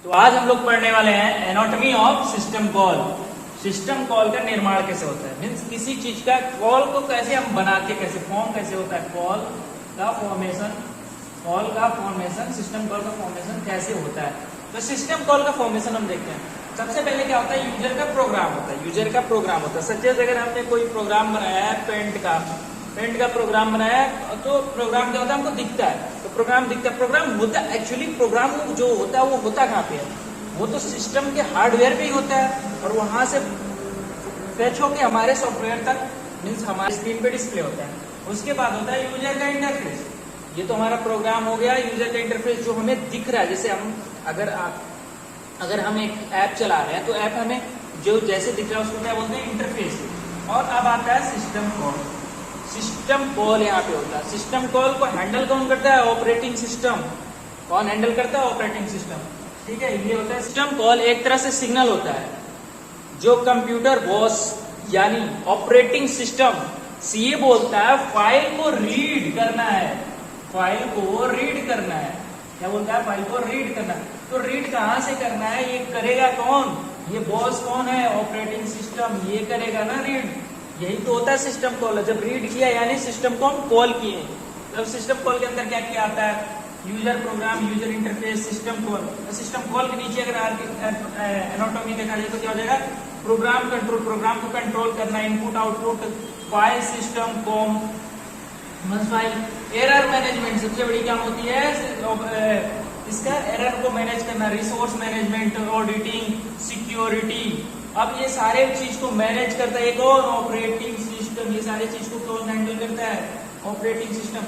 तो आज हम लोग पढ़ने वाले हैं anatomy of system call. System call का निर्माण कैसे होता है, मीन्स किसी चीज का कॉल को कैसे हम बनाते, कैसे फॉर्म कैसे होता है, कॉल का फॉर्मेशन, सिस्टम कॉल का फॉर्मेशन कैसे होता है। तो सिस्टम कॉल का फॉर्मेशन हम देखते हैं। सबसे पहले क्या होता है, यूजर का प्रोग्राम होता है। सपोज अगर हमने कोई प्रोग्राम बनाया है पेंट का प्रोग्राम बनाया है, तो प्रोग्राम क्या होता है, हमको दिखता है। तो प्रोग्राम दिखता है, प्रोग्राम होता है। एक्चुअली प्रोग्राम जो होता है वो होता कहाँ पे है, वो तो सिस्टम के हार्डवेयर पे ही होता है, और वहां से फेच होके हमारे सॉफ्टवेयर तक, मीन्स हमारे स्क्रीन पे डिस्प्ले होता है। उसके बाद होता है यूजर का इंटरफेस। ये तो हमारा प्रोग्राम हो गया। यूजर का इंटरफेस जो हमें दिख रहा है, जैसे हम अगर हम एक ऐप चला रहे हैं तो ऐप हमें जो जैसे दिख रहा है उसको क्या बोलते हैं, इंटरफेस। और अब आता है सिस्टम कॉल। सिस्टम कॉल यहाँ पे होता है। सिस्टम कॉल को हैंडल कौन करता है, ऑपरेटिंग सिस्टम। कौन हैंडल करता है, ऑपरेटिंग सिस्टम। ठीक है, ये होता है सिस्टम कॉल। एक तरह से सिग्नल होता है जो कंप्यूटर बॉस यानी ऑपरेटिंग सिस्टम सीए बोलता है फाइल को रीड करना है। क्या बोलता है, फाइल को रीड करना है। तो रीड कहाँ से करना है, ये करेगा कौन, ये बॉस कौन है, ऑपरेटिंग सिस्टम। ये करेगा ना रीड। यही तो होता है सिस्टम कॉल। जब रीड किया यानी सिस्टम को हम कॉल किए। तब सिस्टम कॉल के अंदर क्या क्या आता है, user program, user interface, system call. System call के नीचे अगर एनाटॉमी देखा जाए तो क्या हो जाएगा, प्रोग्राम कंट्रोल, प्रोग्राम को कंट्रोल करना, input output, file system com, file error management. सबसे बड़ी काम होती है इसका एरर को मैनेज करना, रिसोर्स मैनेजमेंट, ऑडिटिंग, सिक्योरिटी। अब ये सारे चीज को मैनेज करता है एक और ऑपरेटिंग सिस्टम। ये सारे चीज को कौन हैंडल करता है, ऑपरेटिंग सिस्टम।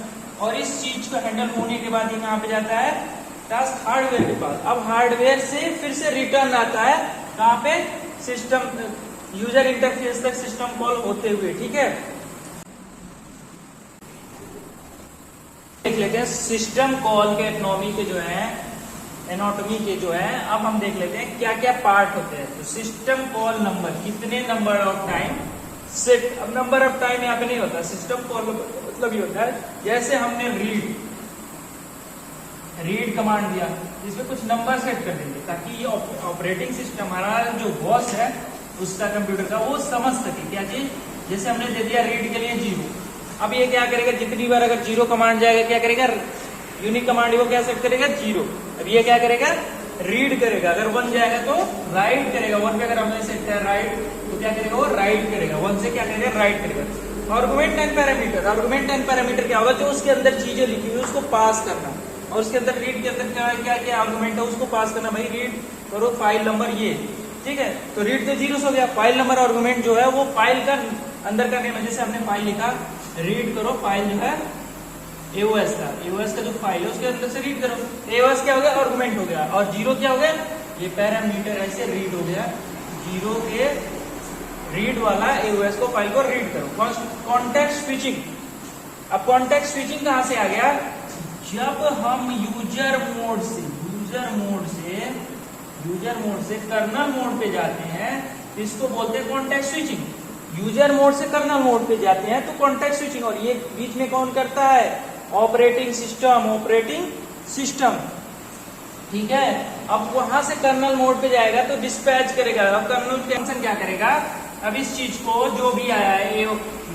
और इस चीज को हैंडल होने के बाद ये कहाँ पे जाता है, टास्क हार्डवेयर के पास। अब हार्डवेयर से फिर से रिटर्न आता है कहाँ पे, सिस्टम यूजर इंटरफेस तक सिस्टम कॉल होते हुए। ठीक है, देख लेते हैं सिस्टम कॉल के एनाटॉमी के जो है। अब हम देख लेते हैं क्या क्या पार्ट होते हैं। तो सिस्टम कॉल नंबर, कितने नंबर ऑफ टाइम सेट। अब नंबर ऑफ टाइम यहाँ पे नहीं होता। सिस्टम कॉल मतलब ये होता है, जैसे हमने रीड कमांड दिया, इसमें कुछ नंबर सेट कर देंगे ताकि ये ऑपरेटिंग सिस्टम हमारा जो बॉस है उसका कंप्यूटर का, वो समझ सके क्या चीज। जैसे हमने दे दिया रीड के लिए 0। अब ये क्या करेगा, जितनी बार अगर 0 कमांड जाएगा क्या करेगा, यूनिक कमांड वो क्या सेट करेगा, 0। अब ये क्या करेगा, रीड करेगा। अगर 1 जाएगा तो राइट करेगा। 1 पे अगर हमने सेट किया राइट तो क्या करेगा, वो राइट करेगा। 1 से क्या करेगा, राइट करेगा। आर्गुमेंट एंड पैरामीटर क्या होगा, जो उसके अंदर चीजें लिखी हुई उसको पास करना। और उसके अंदर रीड के अंदर क्या क्या आर्गुमेंट है उसको पास करना। भाई रीड करो फाइल नंबर ये, ठीक है। तो रीड तो 0 हो गया। फाइल नंबर आर्गुमेंट जो है वो फाइल का अंदर का नेम है। जैसे हमने फाइल लिखा, रीड करो फाइल जो है एओएस का जो फाइल है उसके अंदर से रीड करो। एओएस क्या हो गया, आर्गुमेंट हो गया। और 0 क्या हो गया, ये पैरामीटर ऐसे रीड हो गया। 0 के रीड वाला एओएस को फाइल को रीड करो। Context switching. अब कॉन्टेक्स्ट स्विचिंग कहां से आ गया, जब हम यूजर मोड से कर्नल मोड पे जाते हैं, इसको बोलते हैं कॉन्टेक्स्ट स्विचिंग। यूजर मोड से कर्नल मोड पे जाते हैं तो कॉन्टेक्स्ट स्विचिंग। और ये बीच में कौन करता है, ऑपरेटिंग सिस्टम। ठीक है, अब वहां से कर्नल मोड पे जाएगा तो डिस्पैच करेगा। अब कर्नल फंक्शन क्या करेगा, अब इस चीज को जो भी आया है,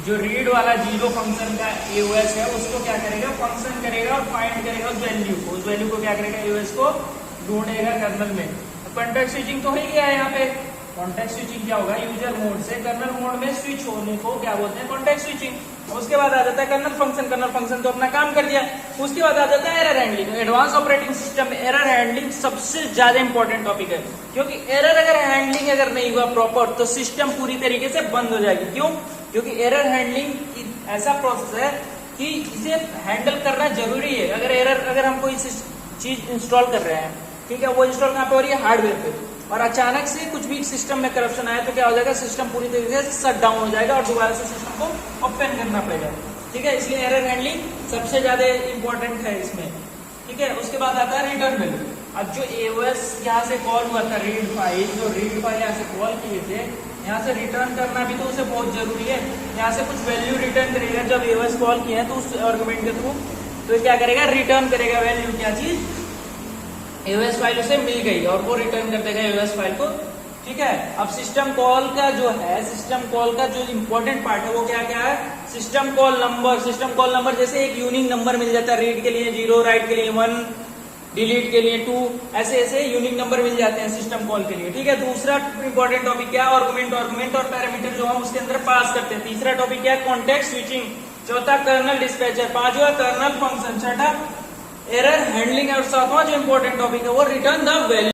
जो रीड वाला 0 फंक्शन का एओएस है उसको क्या करेगा, फंक्शन करेगा और फाइंड करेगा उस वैल्यू को क्या करेगा, एओएस को ढूंढेगा कर्नल में। कॉन्टेक्स्ट स्विचिंग तो हो ही गया है यहाँ पे। कॉन्टेक्स्ट स्विचिंग क्या होगा, यूजर मोड से कर्नल मोड में स्विच होने को क्या बोलते हैं, कॉन्टेक्स्ट स्विचिंग। उसके बाद आ जाता है कर्नल फंक्शन तो अपना काम कर दिया। उसके बाद आ जाता है error handling. Advance operating system में एरर हैंडलिंग सबसे ज्यादा इंपॉर्टेंट टॉपिक है, क्योंकि एरर हैंडलिंग अगर नहीं हुआ प्रॉपर तो सिस्टम पूरी तरीके से बंद हो जाएगी। क्यों, क्योंकि एरर हैंडलिंग ऐसा प्रोसेस है कि इसे हैंडल करना जरूरी है। अगर हम कोई चीज इंस्टॉल कर रहे हैं, ठीक है, वो इंस्टॉल कहाँ पे हो रही है, हार्डवेयर पे, और अचानक से कुछ भी सिस्टम में करप्शन आया तो क्या हो जाएगा, सिस्टम पूरी तरीके से शट डाउन हो जाएगा और दोबारा से सिस्टम को ओपन करना पड़ेगा। ठीक है, इसलिए एरर हैंडलिंग सबसे ज्यादा इंपॉर्टेंट है इसमें। ठीक है, उसके बाद आता है रिटर्न वैल्यू। अब जो एओएस यहाँ से कॉल हुआ था, रीड फाइल यहाँ से कॉल किए थे, यहाँ से रिटर्न करना भी तो उसे बहुत जरूरी है। यहाँ से कुछ वैल्यू रिटर्न करेगा। जब एओएस कॉल किए हैं तो उस आर्गुमेंट के थ्रू तो क्या करेगा, रिटर्न करेगा वैल्यू, क्या चीज, एओएस फाइल उसे मिल गई और वो रिटर्न कर देगा एओएस फाइल को। ठीक है, अब सिस्टम कॉल का जो है, सिस्टम कॉल का जो इंपॉर्टेंट पार्ट है वो क्या क्या है, system call number. System call number जैसे एक यूनिक नंबर मिल जाता है, रीड के लिए 0, राइट के लिए 1, डिलीट के लिए 2, ऐसे ऐसे यूनिक नंबर मिल जाते हैं सिस्टम कॉल के लिए। ठीक है, दूसरा इंपॉर्टेंट टॉपिक क्या है, आर्गुमेंट और पैरामीटर जो हम उसके अंदर पास करते हैं। तीसरा टॉपिक क्या है, कॉन्टेक्स्ट स्विचिंग। चौथा कर्नल डिस्पैचर। पांचवा कर्नल फंक्शन। छठा एरर हैंडलिंग और सातवां जो इंपॉर्टेंट टॉपिक है वो रिटर्न द वैल्यू।